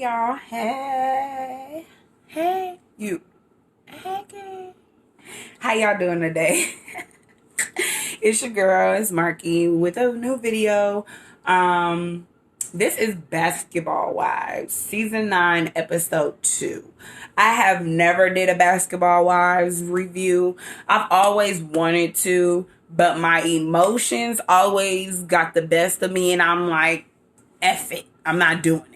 y'all. Hey. Hey. You. Hey, girl. How y'all doing today? It's your girl, it's Marky, with a new video. This is Basketball Wives, Season 9, Episode 2. I have never did a Basketball Wives review. I've always wanted to, but my emotions always got the best of me, and I'm like, F it. I'm not doing it.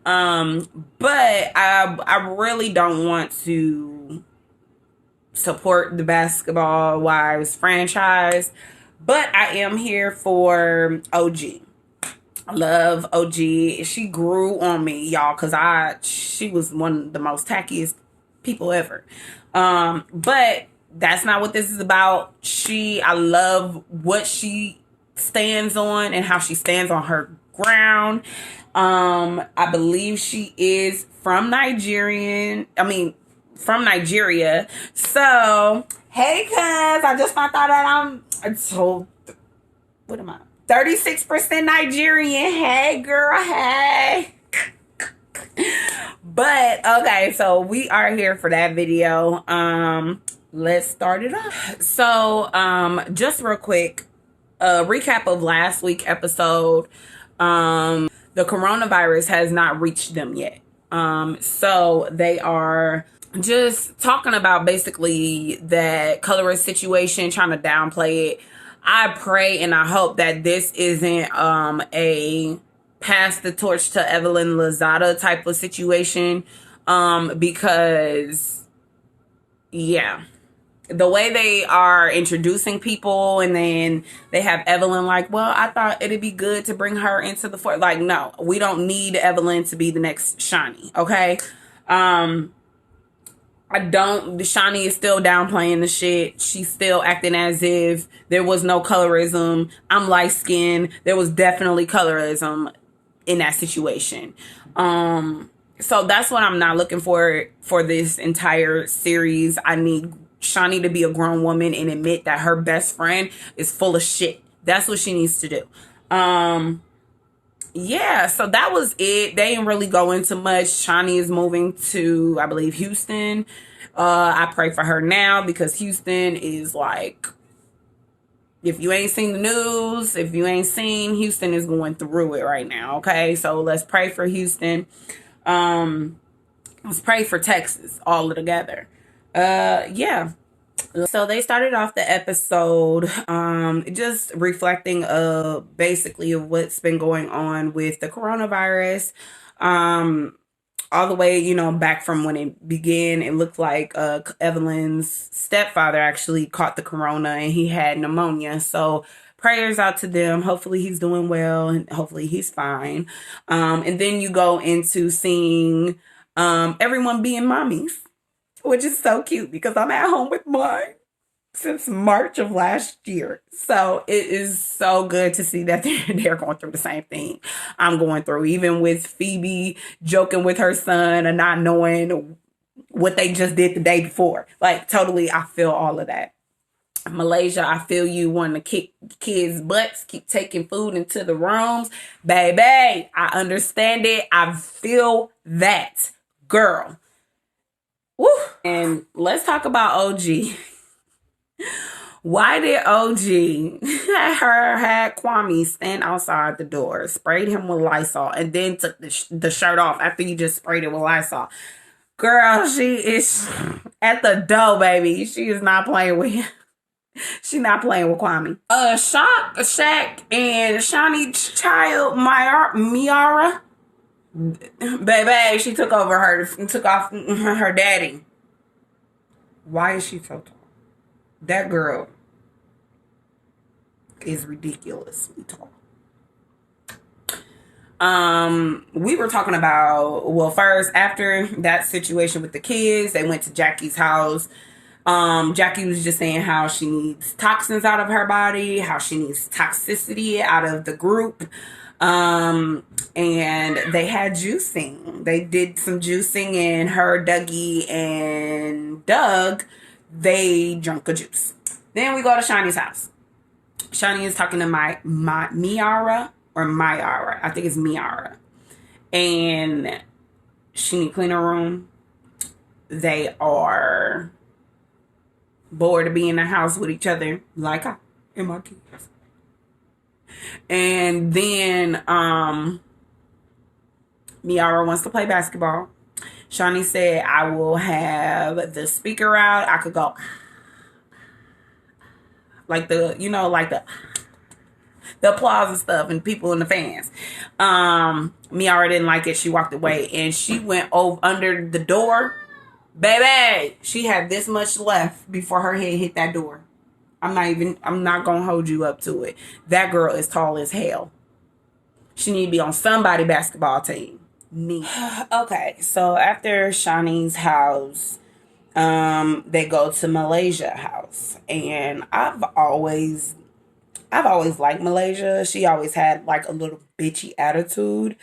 But I really don't want to support the Basketball Wives franchise, but I am here for OG. I love OG. She grew on me, y'all, because she was one of the most tackiest people ever. But that's not what this is about. I love what she stands on and how she stands on her ground. I believe she is from Nigeria. So, hey, cuz, I just found out that what am I? 36% Nigerian. Hey, girl, hey. But, okay, so we are here for that video. Let's start it off. So, just real quick, a recap of last week's episode. The coronavirus has not reached them yet. So they are just talking about basically that colorist situation, trying to downplay it. I pray and I hope that this isn't a pass the torch to Evelyn Lozada type of situation, because yeah, the way they are introducing people, and then they have Evelyn like, well, I thought it'd be good to bring her into the fort. Like, no, we don't need Evelyn to be the next Shani, okay? Shani is still downplaying the shit. She's still acting as if there was no colorism. I'm light skinned. There was definitely colorism in that situation. So that's what I'm not looking for this entire series. I need Shani to be a grown woman and admit that her best friend is full of shit. That's what she needs to do. Yeah, so that was it. They didn't really go into much. Shani is moving to, I believe, Houston. I pray for her now, because Houston is like, if you ain't seen the news, if you ain't seen, Houston is going through it right now, okay? So let's pray for Houston. Let's pray for Texas all together. Yeah. So they started off the episode just reflecting basically of what's been going on with the coronavirus. All the way, back from when it began. It looked like Evelyn's stepfather actually caught the corona and he had pneumonia. So prayers out to them. Hopefully he's doing well and hopefully he's fine. And then you go into seeing everyone being mommies, which is so cute because I'm at home with mine since March of last year. So it is so good to see that they're going through the same thing I'm going through, even with Phoebe joking with her son and not knowing what they just did the day before. Like, totally, I feel all of that. Malaysia, I feel you wanting to kick kids' butts, keep taking food into the rooms. Baby, I understand it. I feel that, girl. Woo. And let's talk about OG. Why did OG had Kwame stand outside the door, sprayed him with Lysol, and then took the shirt off after you just sprayed it with Lysol? Girl, she is at the door, baby. She is not playing with him. She's not playing with Kwame. Shaq and Shani child, Miara, baby, she took off her daddy. Why is she so tall? That girl is ridiculously tall. We were talking about, well, first, after that situation with the kids, they went to Jackie's house. Jackie was just saying how she needs toxins out of her body, how she needs toxicity out of the group. And they had juicing. They did some juicing, and her, Dougie, and Doug, they drank a juice. Then we go to Shani's house. Shani is talking to Miara. I think it's Miara. And She need to clean her room. They are bored to be in the house with each other, like I and my kids. And then Miara wants to play basketball. Shawnee said, I will have the speaker out. I could go like the applause and stuff and people and the fans. Miara didn't like it. She walked away and she went over under the door. Baby, she had this much left before her head hit that door. I'm not gonna hold you up to it. That girl is tall as hell. She need to be on somebody's basketball team. Me. Okay, so after Shawnee's house, they go to Malaysia house. And I've always liked Malaysia. She always had like a little bitchy attitude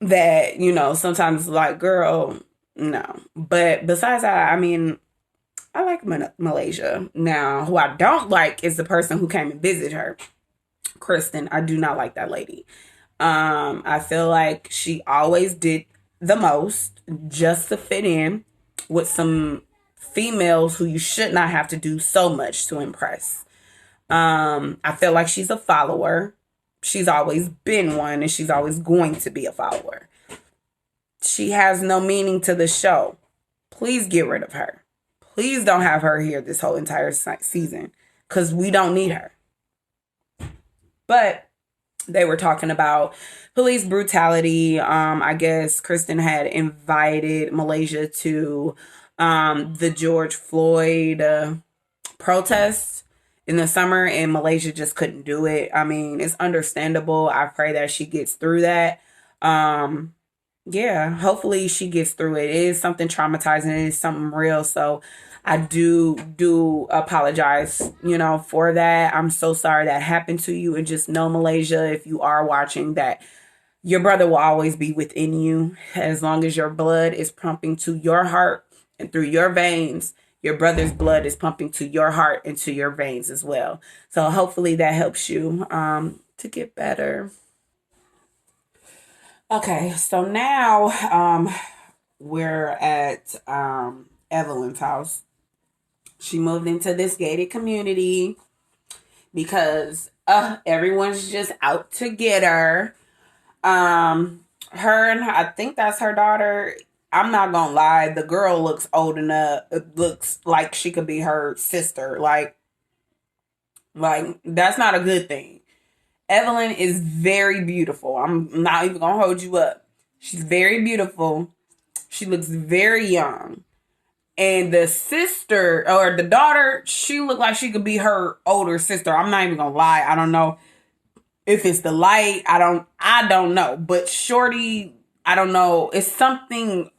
that, sometimes like, girl, no. But besides that, I mean, I like Malaysia. Now, who I don't like is the person who came and visited her. Kristen. I do not like that lady. I feel like she always did the most just to fit in with some females who you should not have to do so much to impress. I feel like she's a follower. She's always been one and she's always going to be a follower. She has no meaning to the show. Please get rid of her. Please don't have her here this whole entire season because we don't need her. But they were talking about police brutality. I guess Kristen had invited Malaysia to the George Floyd protests in the summer, and Malaysia just couldn't do it. I mean, it's understandable. I pray that she gets through that. Yeah, hopefully she gets through it. It is something traumatizing. It is something real. So I do apologize, for that. I'm so sorry that happened to you. And just know, Malaysia, if you are watching, that your brother will always be within you. As long as your blood is pumping to your heart and through your veins, your brother's blood is pumping to your heart and to your veins as well. So hopefully that helps you to get better. Okay, so now we're at Evelyn's house. She moved into this gated community because everyone's just out to get her. Her and I think that's her daughter. I'm not gonna lie, the girl looks old enough. It looks like she could be her sister. Like that's not a good thing. Evelyn is very beautiful. I'm not even gonna hold you up. She's very beautiful. She looks very young. And the sister or the daughter, she looked like she could be her older sister. I'm not even gonna lie. I don't know if it's the light. I don't know. But Shorty, I don't know. It's something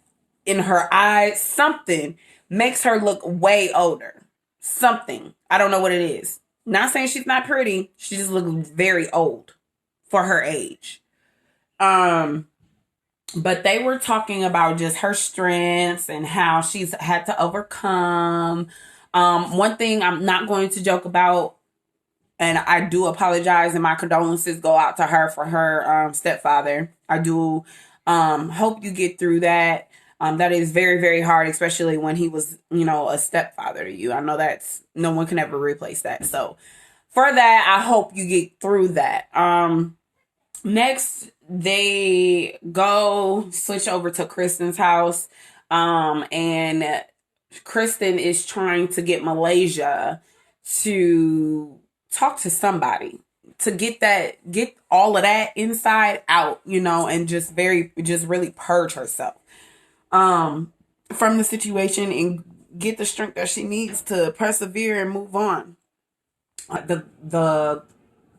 in her eyes. Something makes her look way older. Something. I don't know what it is. Not saying she's not pretty. She just looks very old for her age. But they were talking about just her strengths and how she's had to overcome. One thing I'm not going to joke about, and I do apologize, and my condolences go out to her for her stepfather. I do hope you get through that. That is very, very hard, especially when he was, a stepfather to you. I know that's no one can ever replace that. So for that, I hope you get through that. Next, they go switch over to Kristen's house. And Kristen is trying to get Malaysia to talk to somebody to get all of that inside out, and just really purge herself from the situation and get the strength that she needs to persevere and move on. The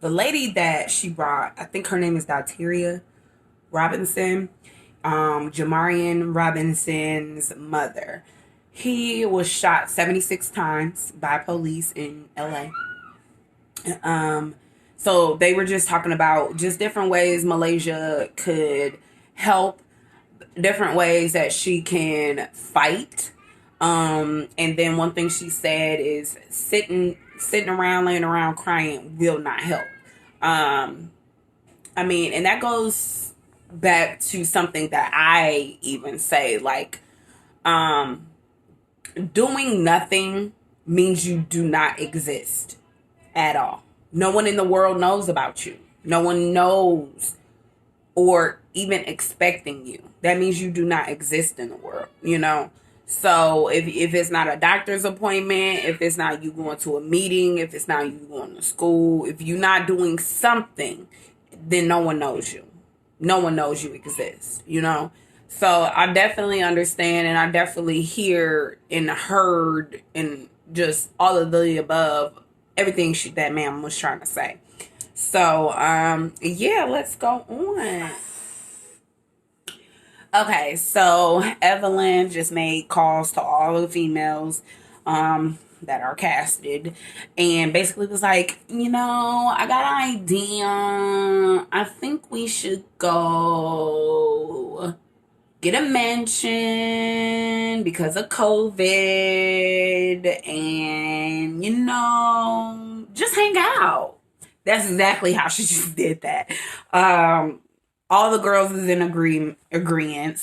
lady that she brought, I think her name is Dateria Robinson, Jamarian Robinson's mother. He was shot 76 times by police in LA. So they were just talking about just different ways Malaysia could help, different ways that she can fight. And then one thing she said is sitting around, laying around crying will not help. I mean, and that goes back to something that I even say, like, um, doing nothing means you do not exist at all. No one in the world knows about you. No one knows or even expecting you. That means you do not exist in the world, you know? So if it's not a doctor's appointment, if it's not you going to a meeting, if it's not you going to school, if you're not doing something, then no one knows you. No one knows you exist, you know? So I definitely understand, and I definitely hear and heard and just all of the above, everything that man was trying to say. So, yeah, let's go on. Okay, so Evelyn just made calls to all the females that are casted, and basically was like, I got an idea. I think we should go get a mansion because of COVID, and just hang out. That's exactly how she just did that. All the girls is in agreement.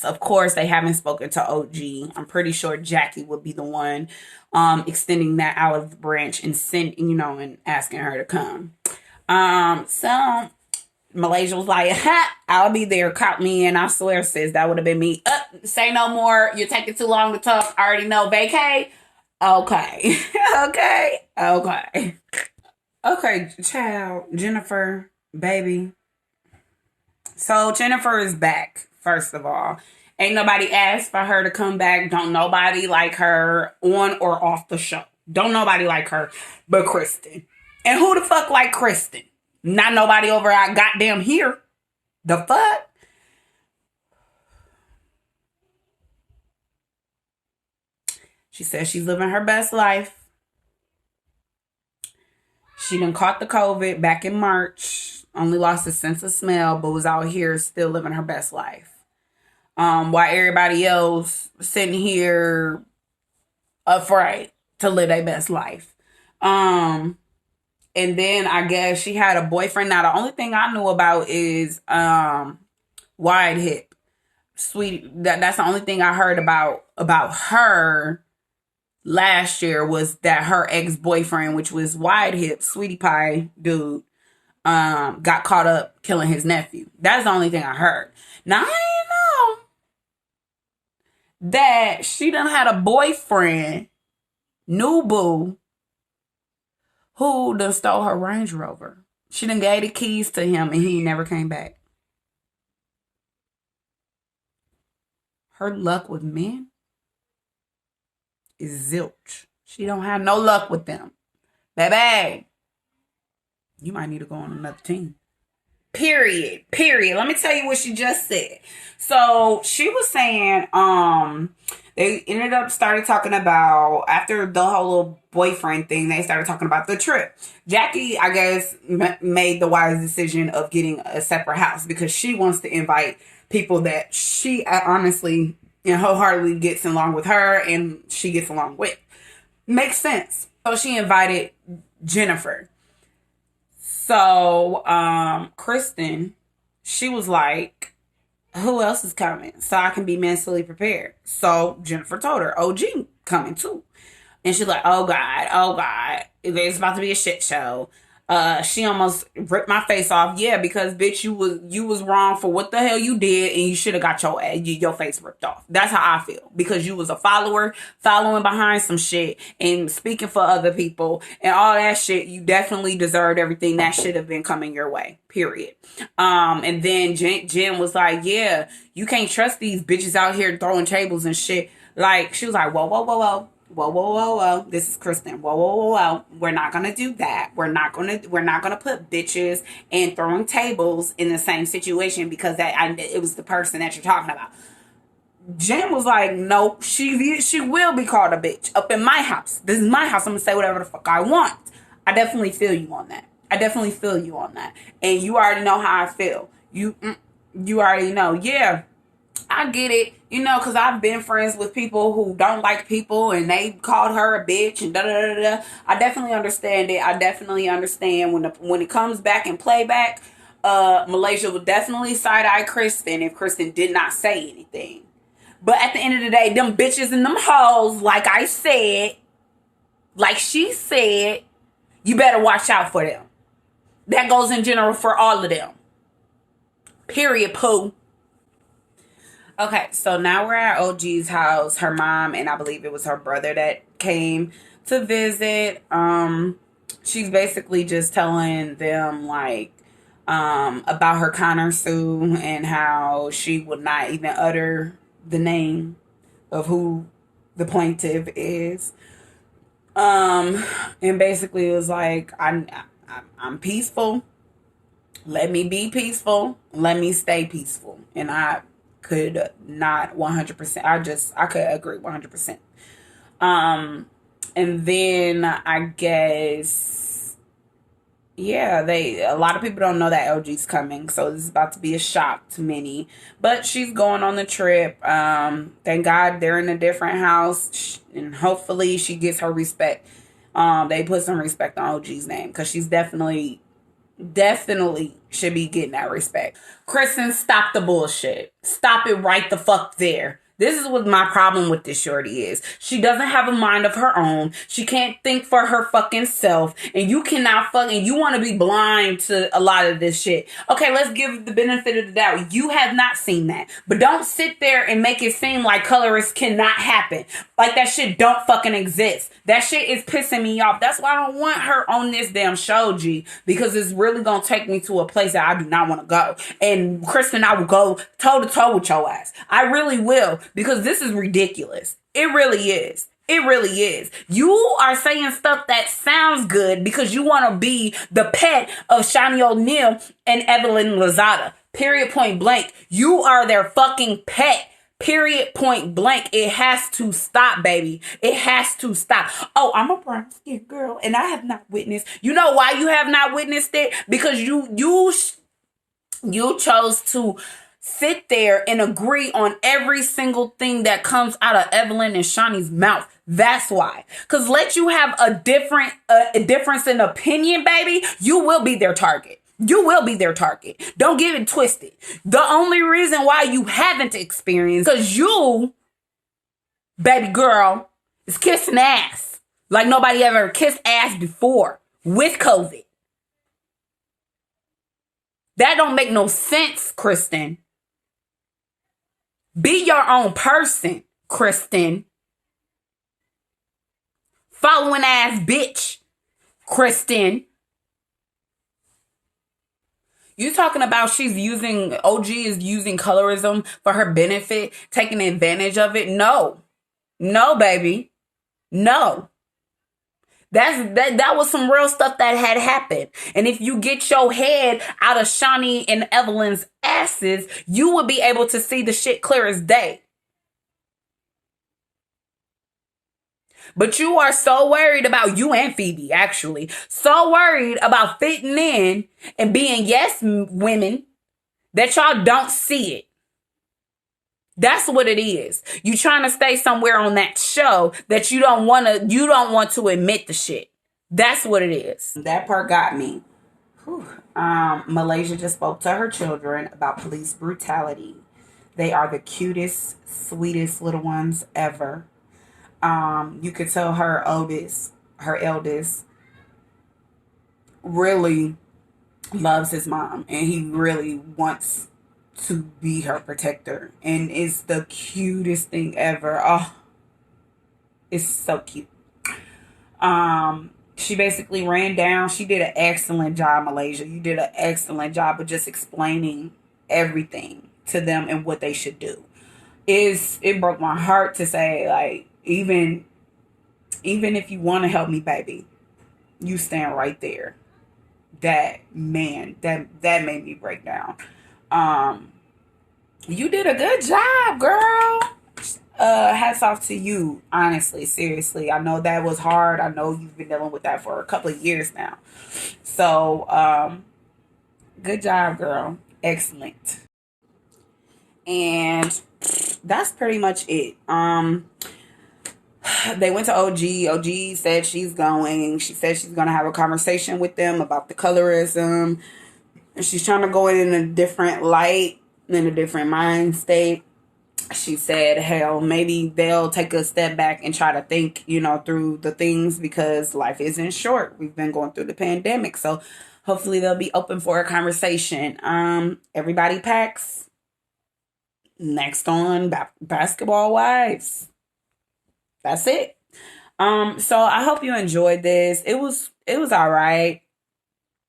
Of course, they haven't spoken to OG. I'm pretty sure Jackie would be the one extending that out of the branch and and asking her to come. So Malaysia was like, ha, I'll be there. Caught me in. I swear, sis, that would have been me. Say no more. You're taking too long to talk. I already know. Vacay. Okay. Okay. Okay, child, Jennifer, baby. So Jennifer is back, first of all. Ain't nobody asked for her to come back. Don't nobody like her on or off the show. Don't nobody like her but Kristen. And who the fuck like Kristen? Not nobody over our goddamn here. The fuck? She says she's living her best life. She done caught the COVID back in March. Only lost a sense of smell, but was out here still living her best life. While everybody else sitting here afraid to live their best life. And then I guess she had a boyfriend. Now the only thing I knew about is wide hip. Sweetie, that's the only thing I heard about her last year, was that her ex-boyfriend, which was wide hip, sweetie pie dude, got caught up killing his nephew. That's the only thing I heard. Now I didn't know that she done had a boyfriend, new boo, who done stole her Range Rover. She done gave the keys to him and he never came back. Her luck with men is zilch. She don't have no luck with them. Baby, you might need to go on another team. Period. Let me tell you what she just said. So she was saying, they ended up started talking about, after the whole little boyfriend thing, they started talking about the trip. Jackie, I guess, made the wise decision of getting a separate house because she wants to invite people that she honestly and wholeheartedly gets along with her and she gets along with. Makes sense. So she invited Jennifer. So Kristen, she was like, who else is coming? So I can be mentally prepared. So Jennifer told her, OG coming too. And she's like, oh God, it's about to be a shit show. She almost ripped my face off. Yeah, because bitch, you was wrong for what the hell you did, and you should have got your face ripped off. That's how I feel, because you was a follower, following behind some shit and speaking for other people and all that shit. You definitely deserved everything that should have been coming your way. Period. And then Jen was like, yeah, you can't trust these bitches out here throwing tables and shit. Like, she was like, whoa. This is Kristen. Whoa. We're not gonna do that. We're not gonna put bitches and throwing tables in the same situation because it was the person that you're talking about. Jen was like, nope, she will be called a bitch up in my house. This is my house. I'm gonna say whatever the fuck I want. I definitely feel you on that. And you already know how I feel. You already know. Yeah, I get it, because I've been friends with people who don't like people and they called her a bitch and da-da-da-da. I definitely understand it. I definitely understand when it comes back and playback. Malaysia would definitely side-eye Kristen if Kristen did not say anything. But at the end of the day, them bitches and them hoes, like I said, like she said, you better watch out for them. That goes in general for all of them. Period, poo. Okay, so now we're at OG's house. Her mom and I believe it was her brother that came to visit. She's basically just telling them like about her countersuit and how she would not even utter the name of who the plaintiff is. And basically it was like I'm peaceful. Let me be peaceful. Let me stay peaceful. And I could not 100%. I could agree 100%. And then I guess, yeah, a lot of people don't know that LG's coming. So this is about to be a shock to many, but she's going on the trip. Thank God they're in a different house and hopefully she gets her respect. They put some respect on OG's name because she's definitely should be getting that respect. Kristen, stop the bullshit. Stop it right the fuck there. This is what my problem with this shorty is. She doesn't have a mind of her own. She can't think for her fucking self. And you cannot fucking, you want to be blind to a lot of this shit. Okay, let's give the benefit of the doubt. You have not seen that. But don't sit there and make it seem like colorists cannot happen. Like that shit don't fucking exist. That shit is pissing me off. That's why I don't want her on this damn show, G. Because it's really going to take me to a place that I do not want to go. And Kristen, I will go toe to toe with your ass. I really will. Because this is ridiculous. It really is. It really is. You are saying stuff that sounds good because you want to be the pet of Shani O'Neal and Evelyn Lozada. Period, point blank. You are their fucking pet. Period, point blank. It has to stop, baby. It has to stop. Oh, I'm a brown skinned girl and I have not witnessed. You know why you have not witnessed it? Because you chose to sit there and agree on every single thing that comes out of Evelyn and Shani's mouth. That's why. Because let you have a difference in opinion, baby, you will be their target. You will be their target. Don't get it twisted. The only reason why you haven't experienced, because you, baby girl, is kissing ass like nobody ever kissed ass before with COVID. That don't make no sense, Kristen. Be your own person, Kristen. Following ass bitch, Kristen. You talking about OG is using colorism for her benefit, taking advantage of it? No. No, baby. No. That was some real stuff that had happened. And if you get your head out of Shani and Evelyn's asses, you will be able to see the shit clear as day. But you are so worried about, you and Phoebe, actually, so worried about fitting in and being yes women that y'all don't see it. That's what it is. You trying to stay somewhere on that show that you don't want to admit the shit. That's what it is. That part got me. Malaysia just spoke to her children about police brutality. They are the cutest, sweetest little ones ever. You could tell her eldest, really loves his mom, and he really wants to be her protector, and it's the cutest thing ever. Oh, it's so cute. She basically ran down. She did an excellent job, Malaysia. You did an excellent job of just explaining everything to them and what they should do. It broke my heart to say, like, even if you want to help me, baby, you stand right there. That made me break down. You did a good job, girl. Hats off to you, honestly, seriously. I know that was hard. I know you've been dealing with that for a couple of years now. So, good job, girl. Excellent. And that's pretty much it. They went to OG. OG said she's going. She said she's going to have a conversation with them about the colorism. She's trying to go in a different light, in a different mind state. She said, hell, maybe they'll take a step back and try to think, through the things, because life isn't short. We've been going through the pandemic. So hopefully they'll be open for a conversation. Everybody packs. Next on Basketball Wives. That's it. So I hope you enjoyed this. It was all right.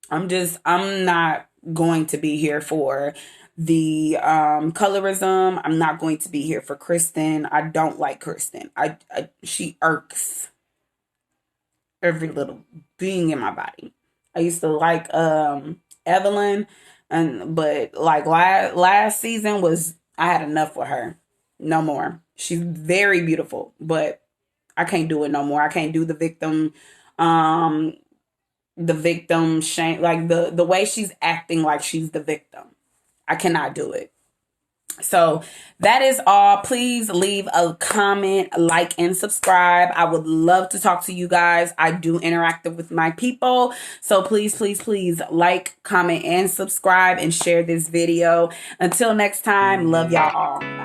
I'm not going to be here for the colorism. I'm not going to be here for Kristen. I don't like Kristen. She irks every little being in my body. I used to like Evelyn, but like last season was, I had enough with her. No more. She's very beautiful, but I can't do it no more. I can't do um the victim shame, like the way she's acting like she's the victim. I cannot do it. So that is all. Please leave a comment, like, and subscribe. I would love to talk to you guys. I do interact with my people. So please, please, please like, comment, and subscribe, and share this video. Until next time, love y'all all.